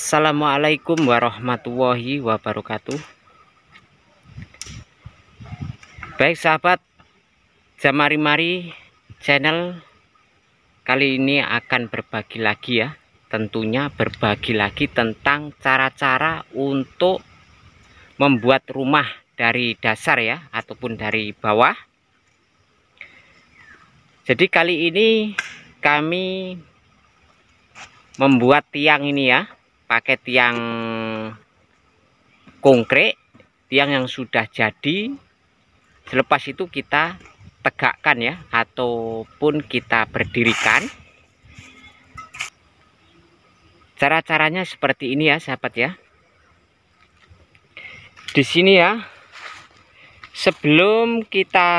Assalamualaikum warahmatullahi wabarakatuh. Baik sahabat Jamari-mari channel, kali ini akan berbagi lagi ya. Tentunya berbagi lagi tentang cara-cara untuk membuat rumah dari dasar ya, ataupun dari bawah. Jadi kali ini kami membuat tiang ini ya, pakai tiang konkret, tiang yang sudah jadi. Selepas itu kita tegakkan ya, ataupun kita berdirikan. Cara-caranya seperti ini ya sahabat ya. Di sini ya, sebelum kita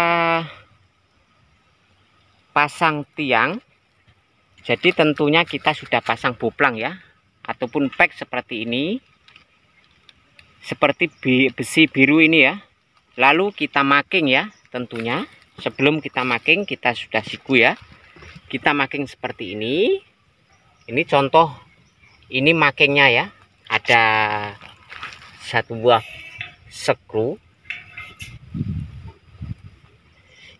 pasang tiang, jadi tentunya kita sudah pasang boplang ya, ataupun pek seperti ini, seperti besi biru ini ya. Lalu kita marking ya, tentunya sebelum kita marking kita sudah siku ya. Kita marking seperti ini. Ini contoh, ini markingnya ya. Ada satu buah skru.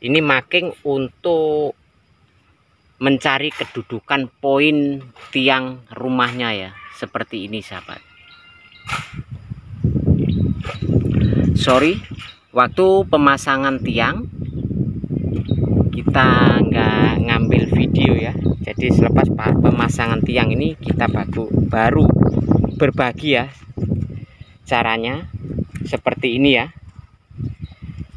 Ini marking untuk mencari kedudukan poin tiang rumahnya ya, seperti ini sahabat. Sorry, waktu pemasangan tiang kita nggak ngambil video ya. Jadi selepas pemasangan tiang ini kita baru berbagi ya caranya seperti ini ya.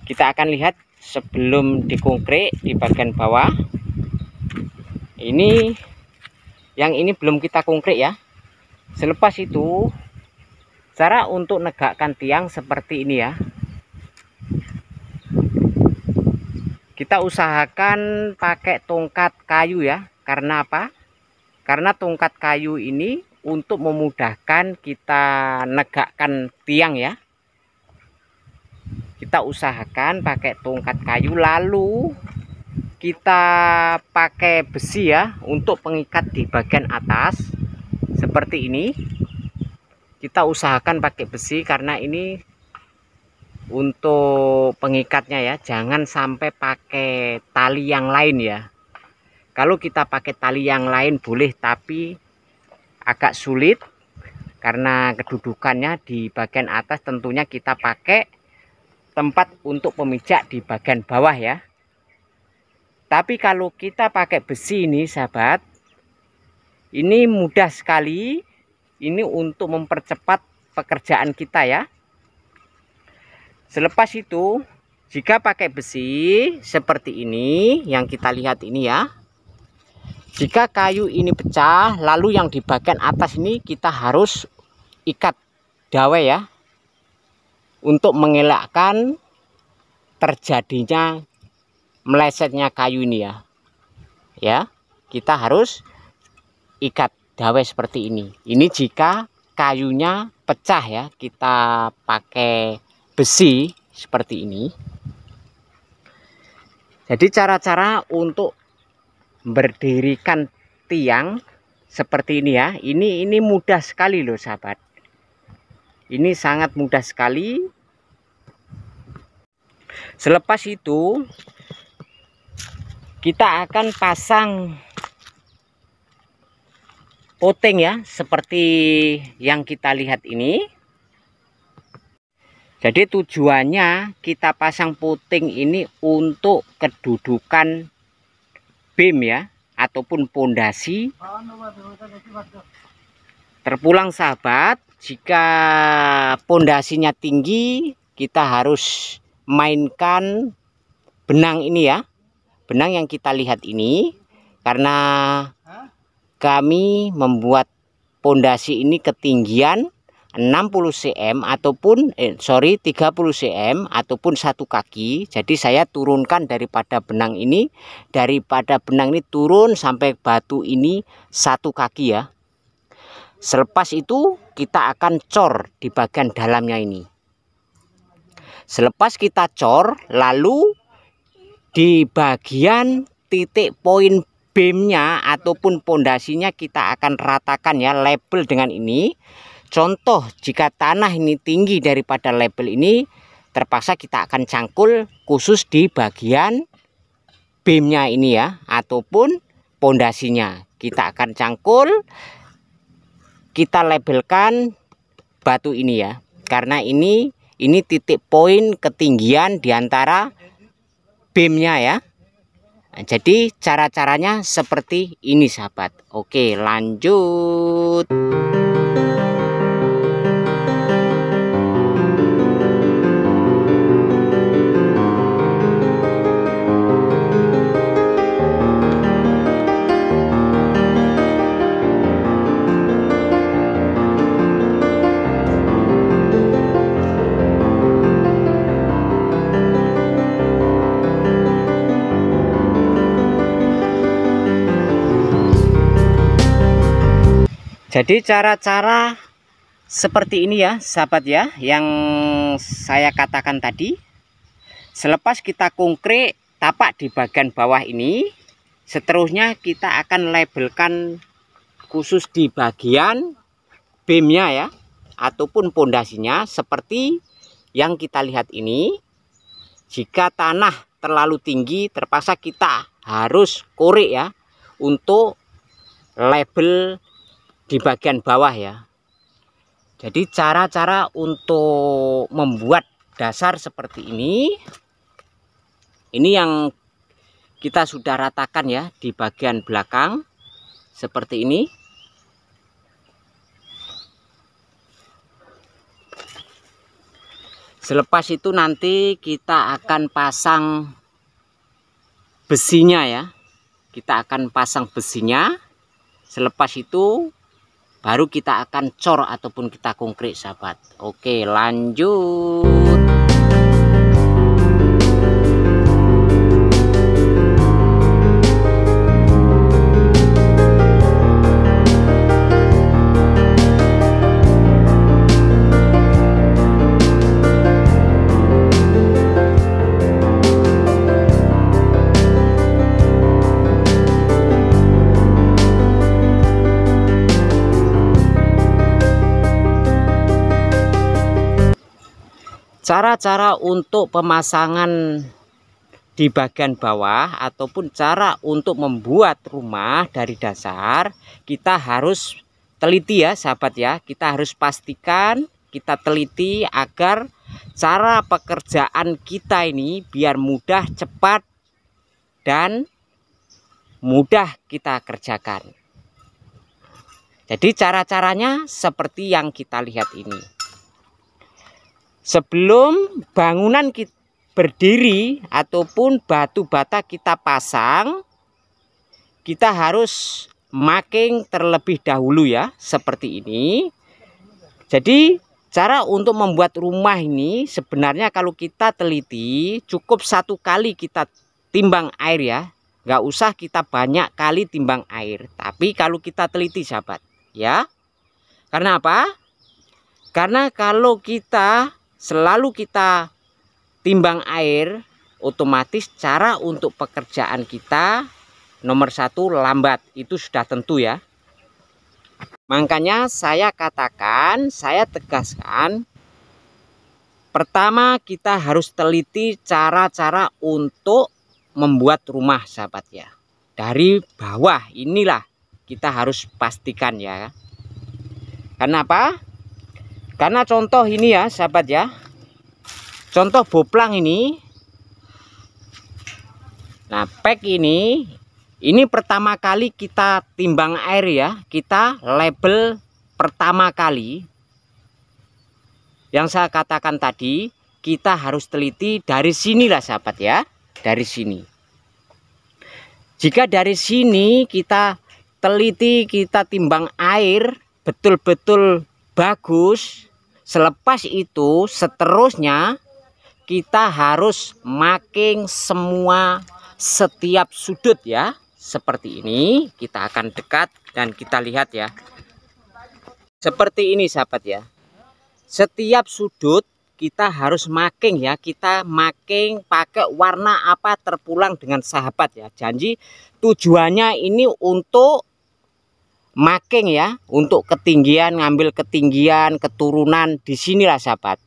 Kita akan lihat sebelum dikonkret di bagian bawah. Ini yang ini belum kita konkret ya. Selepas itu cara untuk negakkan tiang seperti ini ya. Kita usahakan pakai tongkat kayu ya. Karena apa? Karena tongkat kayu ini untuk memudahkan kita negakkan tiang ya. Kita usahakan pakai tongkat kayu, lalu kita pakai besi ya untuk pengikat di bagian atas seperti ini. Kita usahakan pakai besi karena ini untuk pengikatnya ya, jangan sampai pakai tali yang lain ya. Kalau kita pakai tali yang lain boleh, tapi agak sulit karena kedudukannya di bagian atas. Tentunya kita pakai tempat untuk pemijak di bagian bawah ya. Tapi kalau kita pakai besi ini sahabat, ini mudah sekali. Ini untuk mempercepat pekerjaan kita ya. Selepas itu, jika pakai besi seperti ini yang kita lihat ini ya, jika kayu ini pecah, lalu yang di bagian atas ini kita harus ikat dawai ya, untuk mengelakkan terjadinya melesetnya kayu ini ya. Ya, kita harus ikat dawai seperti ini. Ini jika kayunya pecah ya, kita pakai besi seperti ini. Jadi cara-cara untuk berdirikan tiang seperti ini ya. Ini mudah sekali loh sahabat. Ini sangat mudah sekali. Selepas itu kita akan pasang poteng ya, seperti yang kita lihat ini. Jadi tujuannya kita pasang poteng ini untuk kedudukan beam ya, ataupun pondasi. Terpulang sahabat, jika pondasinya tinggi, kita harus mainkan benang ini ya. Benang yang kita lihat ini, karena kami membuat pondasi ini ketinggian 60 cm ataupun 30 cm ataupun 1 kaki. Jadi saya turunkan daripada benang ini turun sampai batu ini 1 kaki ya. Selepas itu kita akan cor di bagian dalamnya ini. Selepas kita cor, lalu di bagian titik poin beamnya ataupun pondasinya kita akan ratakan ya, label dengan ini. Contoh jika tanah ini tinggi daripada label ini, terpaksa kita akan cangkul khusus di bagian beamnya ini ya, ataupun pondasinya. Kita akan cangkul, kita labelkan batu ini ya, karena ini titik poin ketinggian diantara beamnya ya. Nah, jadi cara-caranya seperti ini sahabat. Oke, lanjut. Jadi cara-cara seperti ini ya sahabat ya, yang saya katakan tadi. Selepas kita konkret tapak di bagian bawah ini, seterusnya kita akan labelkan khusus di bagian beamnya ya, ataupun pondasinya seperti yang kita lihat ini. Jika tanah terlalu tinggi, terpaksa kita harus korek ya untuk label di bagian bawah ya. Jadi cara-cara untuk membuat dasar seperti ini yang kita sudah ratakan ya di bagian belakang seperti ini. Selepas itu nanti kita akan pasang besinya ya. Kita akan pasang besinya. Selepas itu baru kita akan cor ataupun kita konkret sahabat. Oke, lanjut. Cara-cara untuk pemasangan di bagian bawah ataupun cara untuk membuat rumah dari dasar, kita harus teliti ya sahabat ya. Kita harus pastikan, kita teliti agar cara pekerjaan kita ini biar mudah, cepat, dan mudah kita kerjakan. Jadi cara-caranya seperti yang kita lihat ini. Sebelum bangunan kita berdiri ataupun batu bata kita pasang, kita harus marking terlebih dahulu ya, seperti ini. Jadi cara untuk membuat rumah ini sebenarnya kalau kita teliti cukup satu kali kita timbang air ya, nggak usah kita banyak kali timbang air. Tapi kalau kita teliti sahabat ya, karena apa? Karena kalau kita selalu kita timbang air, otomatis cara untuk pekerjaan kita nomor satu lambat, itu sudah tentu ya. Makanya saya katakan, saya tegaskan, pertama kita harus teliti cara-cara untuk membuat rumah sahabat ya. Dari bawah inilah kita harus pastikan ya. Kenapa? Karena contoh ini ya sahabat ya, contoh boplang ini. Nah pek ini pertama kali kita timbang air ya, kita label pertama kali. Yang saya katakan tadi, kita harus teliti dari sinilah sahabat ya, dari sini. Jika dari sini kita teliti, kita timbang air betul-betul bagus, selepas itu seterusnya kita harus marking semua setiap sudut ya, seperti ini. Kita akan dekat dan kita lihat ya, seperti ini sahabat ya. Setiap sudut kita harus making ya. Kita making pakai warna apa terpulang dengan sahabat ya. Janji tujuannya ini untuk making ya, untuk ketinggian, ngambil ketinggian, keturunan di sinilah sahabat.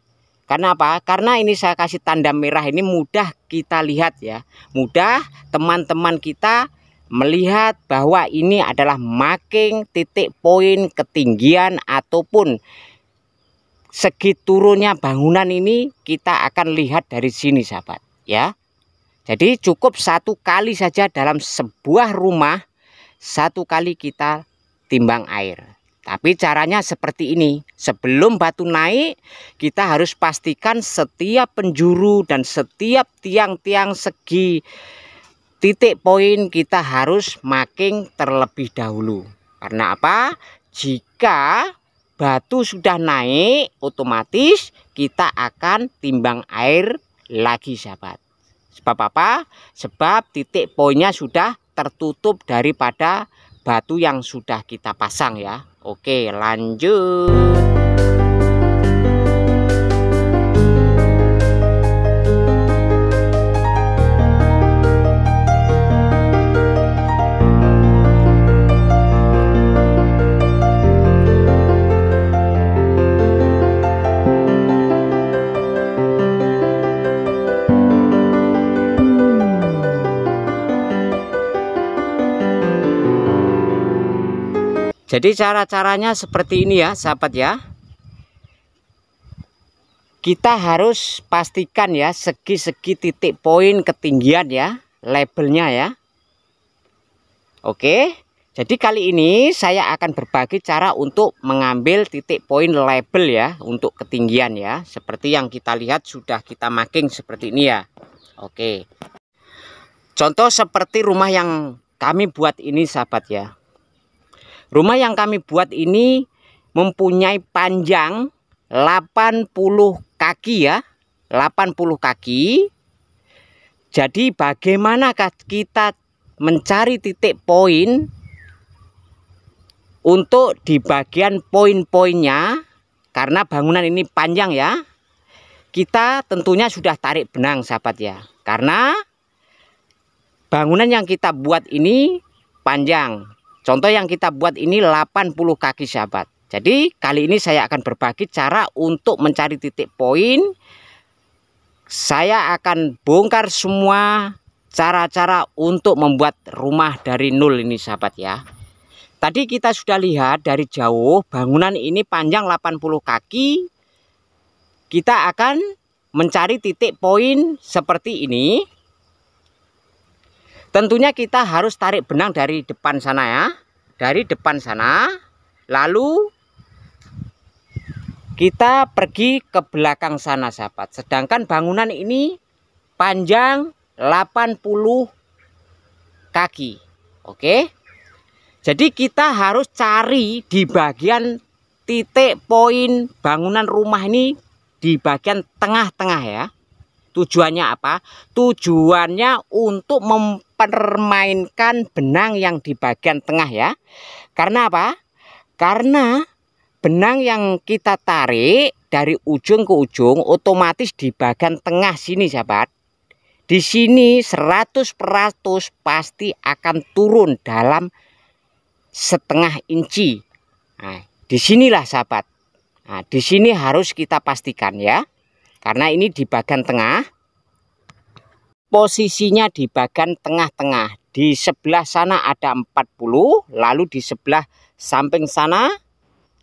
Karena apa? Karena ini saya kasih tanda merah ini mudah kita lihat ya. Mudah teman-teman kita melihat bahwa ini adalah making titik poin ketinggian ataupun segi turunnya bangunan ini kita akan lihat dari sini sahabat ya. Jadi cukup satu kali saja dalam sebuah rumah, satu kali kita timbang air. Tapi caranya seperti ini. Sebelum batu naik, kita harus pastikan setiap penjuru dan setiap tiang-tiang segi titik poin kita harus making terlebih dahulu. Karena apa? Jika batu sudah naik, otomatis kita akan timbang air lagi sahabat. Sebab apa? Sebab titik poinnya sudah tertutup daripada batu yang sudah kita pasang ya. Oke, lanjut. Jadi cara-caranya seperti ini ya sahabat ya. Kita harus pastikan ya segi-segi titik poin ketinggian ya, labelnya ya. Oke, jadi kali ini saya akan berbagi cara untuk mengambil titik poin label ya untuk ketinggian ya. Seperti yang kita lihat sudah kita marking seperti ini ya. Oke, contoh seperti rumah yang kami buat ini sahabat ya. Rumah yang kami buat ini mempunyai panjang 80 kaki ya, 80 kaki. Jadi bagaimanakah kita mencari titik poin untuk di bagian poin-poinnya? Karena bangunan ini panjang ya. Kita tentunya sudah tarik benang sahabat ya. Karena bangunan yang kita buat ini panjang. Contoh yang kita buat ini 80 kaki sahabat. Jadi kali ini saya akan berbagi cara untuk mencari titik poin. Saya akan bongkar semua cara-cara untuk membuat rumah dari nol ini sahabat ya. Tadi kita sudah lihat dari jauh bangunan ini panjang 80 kaki. Kita akan mencari titik poin seperti ini. Tentunya kita harus tarik benang dari depan sana ya. Dari depan sana. Lalu kita pergi ke belakang sana sahabat. Sedangkan bangunan ini panjang 80 kaki. Oke. Jadi kita harus cari di bagian titik poin bangunan rumah ini di bagian tengah-tengah ya. Tujuannya apa? Tujuannya untuk mempermainkan benang yang di bagian tengah ya. Karena apa? Karena benang yang kita tarik dari ujung ke ujung otomatis di bagian tengah sini sahabat. Di sini 100% pasti akan turun dalam setengah inci. Nah, disinilah sahabat. Nah, di sini harus kita pastikan ya. Karena ini di bagian tengah. Posisinya di bagian tengah-tengah. Di sebelah sana ada 40. Lalu di sebelah samping sana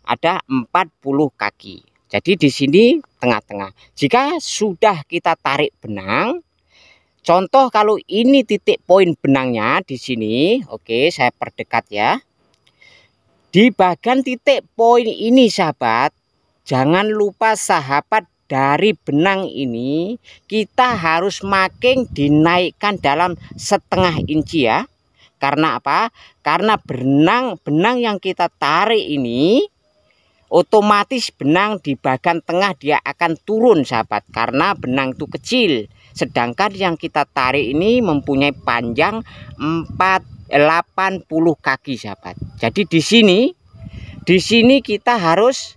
ada 40 kaki. Jadi di sini tengah-tengah. Jika sudah kita tarik benang. Contoh kalau ini titik poin benangnya di sini. Oke, saya perdekat ya. Di bagian titik poin ini sahabat. Jangan lupa sahabat. Dari benang ini kita harus marking dinaikkan dalam setengah inci ya. Karena apa? Karena benang yang kita tarik ini otomatis benang di bagian tengah dia akan turun sahabat. Karena benang itu kecil. Sedangkan yang kita tarik ini mempunyai panjang 80 kaki sahabat. Jadi di sini kita harus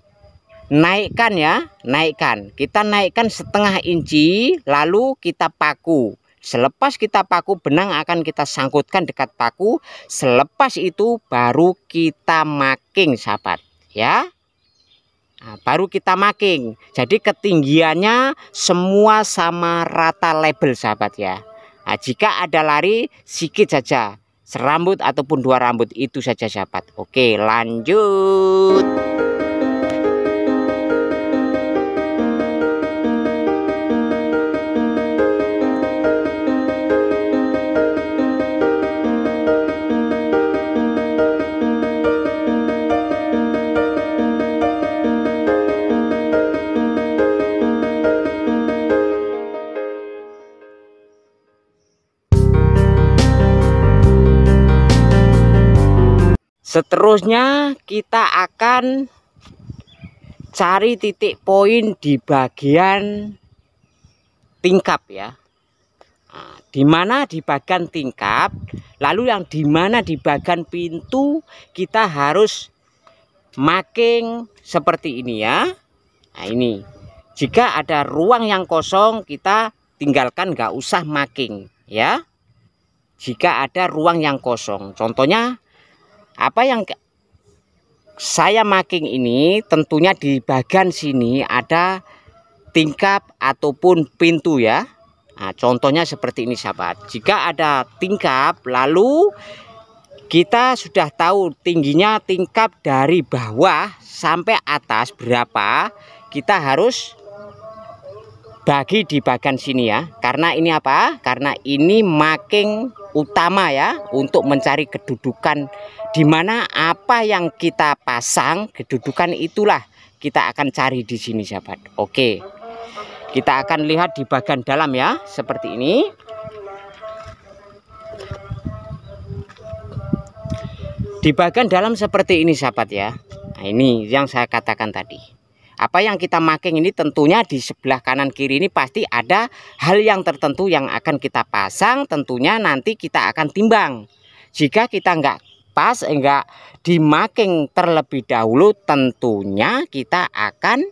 naikkan ya, naikkan. Kita naikkan setengah inci, lalu kita paku. Selepas kita paku, benang akan kita sangkutkan dekat paku. Selepas itu baru kita marking, sahabat ya. Nah, baru kita marking. Jadi ketinggiannya semua sama rata label, sahabat ya. Nah, jika ada lari sedikit saja, serambut ataupun 2 rambut, itu saja sahabat. Oke, lanjut. Seterusnya kita akan cari titik poin di bagian tingkap ya. Nah, di mana di bagian tingkap, lalu yang di mana di bagian pintu kita harus marking seperti ini ya. Nah ini, jika ada ruang yang kosong kita tinggalkan, nggak usah marking ya. Jika ada ruang yang kosong, contohnya apa yang saya marking ini, tentunya di bagian sini ada tingkap ataupun pintu ya. Nah, contohnya seperti ini sahabat. Jika ada tingkap, lalu kita sudah tahu tingginya tingkap dari bawah sampai atas berapa, kita harus bagi di bagian sini ya. Karena ini apa? Karena ini marking utama ya, untuk mencari kedudukan di mana apa yang kita pasang, kedudukan itulah kita akan cari di sini sahabat. Oke, kita akan lihat di bagian dalam ya, seperti ini. Di bagian dalam seperti ini sahabat ya. Nah ini yang saya katakan tadi. Apa yang kita marking ini tentunya di sebelah kanan kiri ini pasti ada hal yang tertentu yang akan kita pasang, tentunya nanti kita akan timbang. Jika kita nggak pas, enggak di marking terlebih dahulu, tentunya kita akan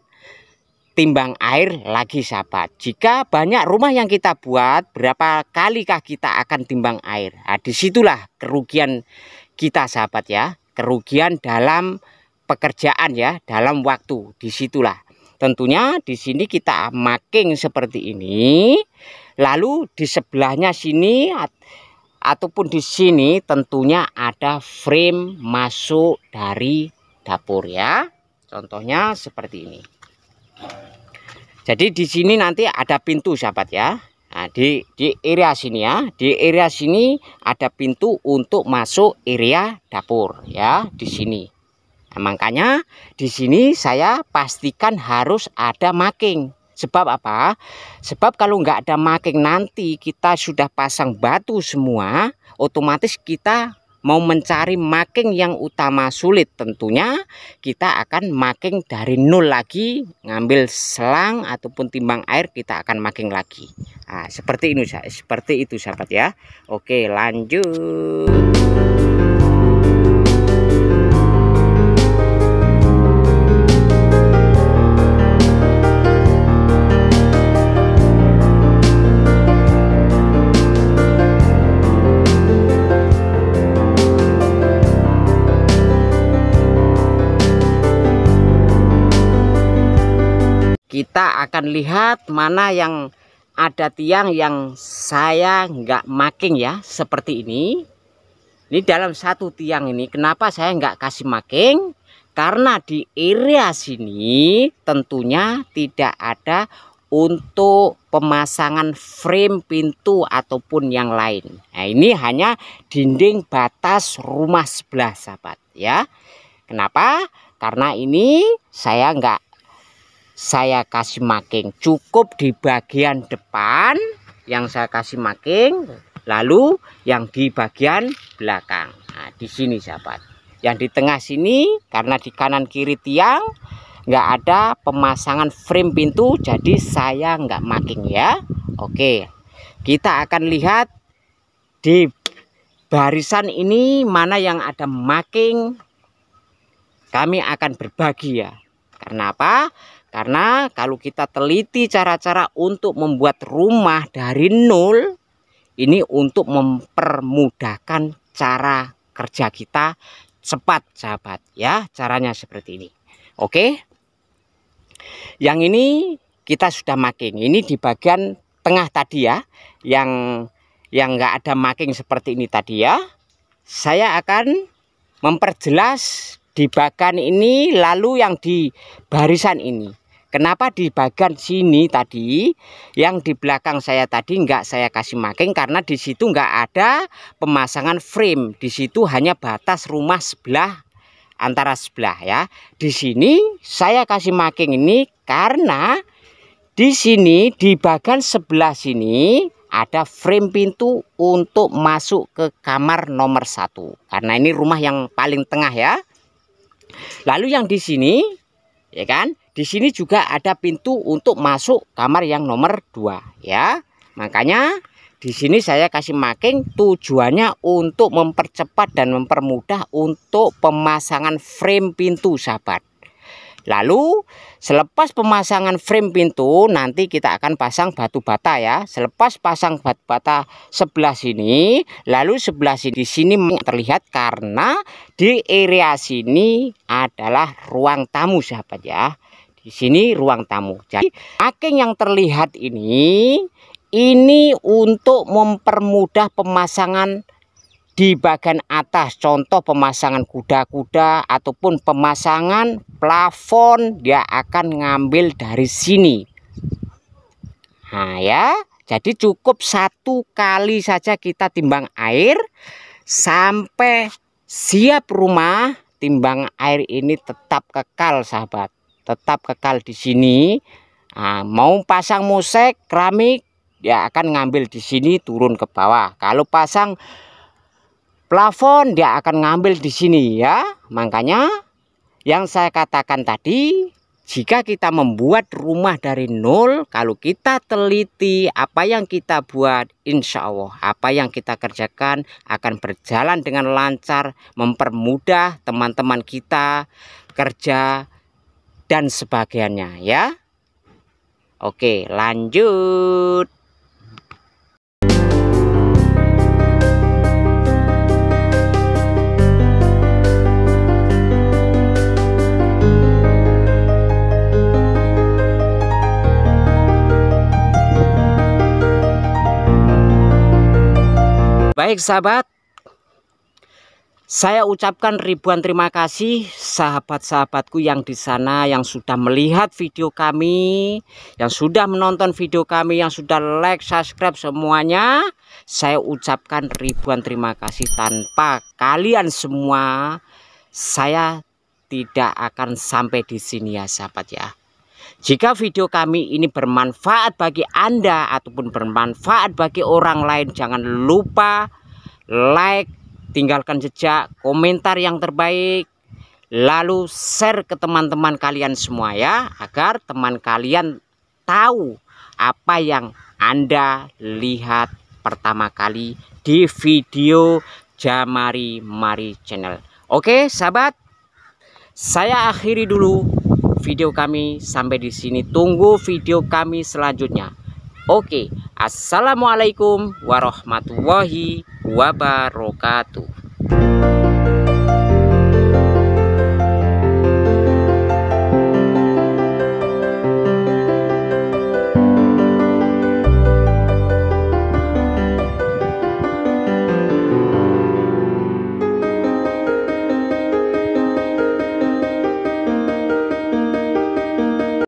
timbang air lagi sahabat. Jika banyak rumah yang kita buat, berapa kalikah kita akan timbang air? Nah, disitulah kerugian kita sahabat ya, kerugian dalam pekerjaan ya, dalam waktu. Disitulah tentunya di sini kita marking seperti ini, lalu di sebelahnya sini ataupun di sini tentunya ada frame masuk dari dapur ya. Contohnya seperti ini. Jadi di sini nanti ada pintu sahabat ya. Nah, di area sini ya, di area sini ada pintu untuk masuk area dapur ya, di sini. Nah, makanya di sini saya pastikan harus ada marking. Sebab apa? Sebab kalau nggak ada marking, nanti kita sudah pasang batu semua, otomatis kita mau mencari marking yang utama sulit. Tentunya kita akan marking dari nol lagi, ngambil selang ataupun timbang air, kita akan marking lagi. Nah, seperti itu sahabat ya. Oke, lanjut. Kita akan lihat mana yang ada tiang yang saya nggak marking ya, seperti ini. Ini dalam satu tiang ini, kenapa saya nggak kasih marking? Karena di area sini tentunya tidak ada untuk pemasangan frame pintu ataupun yang lain. Nah ini hanya dinding batas rumah sebelah sahabat ya. Kenapa? Karena ini saya kasih marking, cukup di bagian depan yang saya kasih marking, lalu yang di bagian belakang. Nah di sini sahabat, yang di tengah sini karena di kanan kiri tiang nggak ada pemasangan frame pintu, jadi saya nggak marking ya. Oke, kita akan lihat di barisan ini mana yang ada marking, kami akan berbagi ya. Karena apa? Karena kalau kita teliti cara-cara untuk membuat rumah dari nol, ini untuk mempermudahkan cara kerja kita cepat, sahabat ya. Caranya seperti ini. Oke. Yang ini kita sudah marking. Ini di bagian tengah tadi ya, yang nggak ada marking seperti ini tadi ya. Saya akan memperjelas di bagian ini, lalu yang di barisan ini. Kenapa di bagian sini tadi, yang di belakang saya tadi nggak saya kasih marking, karena di situ nggak ada pemasangan frame. Di situ hanya batas rumah sebelah, antara sebelah ya. Di sini saya kasih marking ini karena di sini di bagian sebelah sini ada frame pintu untuk masuk ke kamar nomor 1. Karena ini rumah yang paling tengah ya. Lalu yang di sini, ya kan? Di sini juga ada pintu untuk masuk kamar yang nomor 2 ya. Makanya di sini saya kasih marking, tujuannya untuk mempercepat dan mempermudah untuk pemasangan frame pintu, sahabat. Lalu selepas pemasangan frame pintu, nanti kita akan pasang batu bata ya. Selepas pasang batu bata sebelah sini, lalu sebelah sini, di sini terlihat karena di area sini adalah ruang tamu, sahabat ya. Di sini ruang tamu. Jadi marking yang terlihat ini untuk mempermudah pemasangan di bagian atas, contoh pemasangan kuda-kuda ataupun pemasangan plafon, dia akan ngambil dari sini. Nah ya, jadi cukup 1 kali saja kita timbang air sampai siap rumah. Timbang air ini tetap kekal, sahabat, tetap kekal di sini. Nah, mau pasang mosek keramik, dia akan ngambil di sini turun ke bawah. Kalau pasang plafon, dia akan ngambil di sini ya. Makanya yang saya katakan tadi, jika kita membuat rumah dari nol, kalau kita teliti apa yang kita buat, insya Allah apa yang kita kerjakan akan berjalan dengan lancar, mempermudah teman-teman kita kerja dan sebagainya ya. Oke, lanjut. Baik sahabat, saya ucapkan ribuan terima kasih sahabat-sahabatku yang di sana, yang sudah melihat video kami, yang sudah menonton video kami, yang sudah like, subscribe semuanya. Saya ucapkan ribuan terima kasih. Tanpa kalian semua, saya tidak akan sampai di sini ya sahabat ya. Jika video kami ini bermanfaat bagi Anda ataupun bermanfaat bagi orang lain, jangan lupa like, tinggalkan jejak, komentar yang terbaik, lalu share ke teman-teman kalian semua ya, agar teman kalian tahu apa yang Anda lihat pertama kali di video Jamari Mari Channel. Oke sahabat, saya akhiri dulu video kami sampai di sini. Tunggu video kami selanjutnya. Oke, assalamualaikum warahmatullahi wabarakatuh.